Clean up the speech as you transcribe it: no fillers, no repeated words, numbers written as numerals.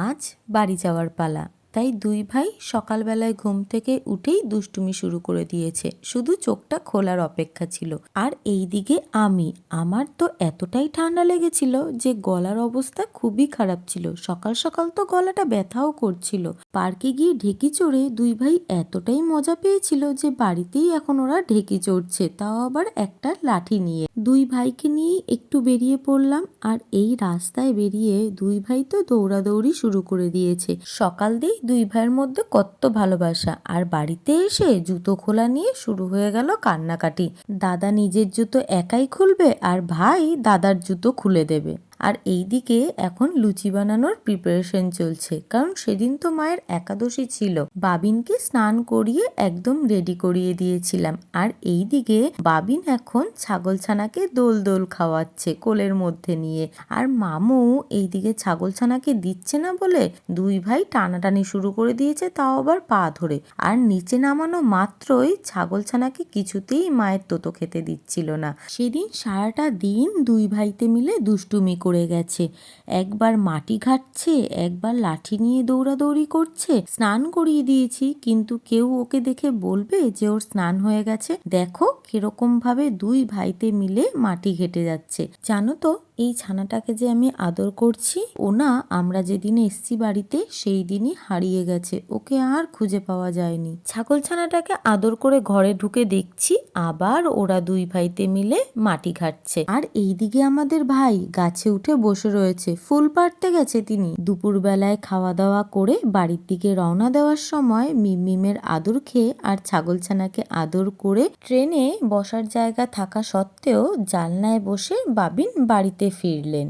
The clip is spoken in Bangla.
আজ বাড়ি যাওয়ার পালা। তাই দুই ভাই সকালবেলায় ঘুম থেকে উঠেই দুষ্টুমি শুরু করে দিয়েছে, শুধু চোখটা খোলার অপেক্ষা ছিল। আর এইদিকে আমার তো এতটাই ঠান্ডা লেগেছিল যে গলার অবস্থা খুবই খারাপ ছিল। সকাল সকাল তো গলাটা ব্যথাও করছিল। পার্কে গিয়ে ঢেকি চড়ে দুই ভাই এতটাই মজা পেয়েছিল যে বাড়িতেই এখন ওরা ঢেকি চড়ছে, তাও আবার একটা লাঠি নিয়ে। দুই ভাইকে নিয়েই একটু বেরিয়ে পড়লাম। আর এই রাস্তায় বেরিয়ে দুই ভাই তো দৌড়াদৌড়ি শুরু করে দিয়েছে। সকাল দিয়ে দুই ভাইয়ের মধ্যে কত ভালোবাসা, আর বাড়িতে এসে জুতো খোলা নিয়ে শুরু হয়ে গেল কান্নাকাটি। দাদা নিজের জুতো একাই খুলবে আর ভাই দাদার জুতো খুলে দেবে। আর এইদিকে এখন লুচি বানানোর প্রিপারেশন চলছে, কারণ সেদিন তো মায়ের একাদশী ছিল। বাবিনকে স্নান করিয়ে একদম রেডি করিয়ে দিয়েছিলাম। আর এইদিকে বাবিন এখন ছাগল ছানাকে দোল দোল খাওয়াচ্ছে কোলের মধ্যে নিয়ে। আর মামু এইদিকে ছাগল ছানাকে দিচ্ছে না বলে দুই ভাই টানাটানি শুরু করে দিয়েছে, তাও আবার পা ধরে। আর নিচে নামানো মাত্রই ছাগল ছানাকে কিছুতেই মায়ের তোতো খেতে দিচ্ছিল না। সেদিন সারাটা দিন দুই ভাইতে মিলে দুষ্টুমি করে গেছে। একবার মাটি ঘাটছে, একবার লাঠি নিয়ে দৌড়াদৌড়ি করছে। স্নান করিয়ে দিয়েছি, কিন্তু কেউ ওকে দেখে বলবে যে ওর স্নান হয়ে গেছে? দেখো কিরকম ভাবে দুই ভাইতে মিলে মাটি ঘেটে যাচ্ছে। জানো তো, এই ছানাটাকে যে আমি আদর করছি, ও না আমরা যেদিন এসছি বাড়িতে সেই দিনই হারিয়ে গেছে, ওকে আর খুঁজে পাওয়া যায়নি। ছাগল ছানাটাকে আদর করে ঘরে ঢুকে দেখছি আবার ওরা দুই ভাইতে মিলে মাটি ঘাটছে। আর এইদিকে আমাদের ভাই গাছে উঠে বসে রয়েছে, ফুল পাড়তে গেছে তিনি। দুপুর বেলায় খাওয়া দাওয়া করে বাড়ির দিকে রওনা দেওয়ার সময় মিমের আদর খেয়ে আর ছাগল ছানাকে আদর করে ট্রেনে বসার জায়গা থাকা সত্ত্বেও জানলায় বসে বাবিন বাড়িতে ফিরলেন।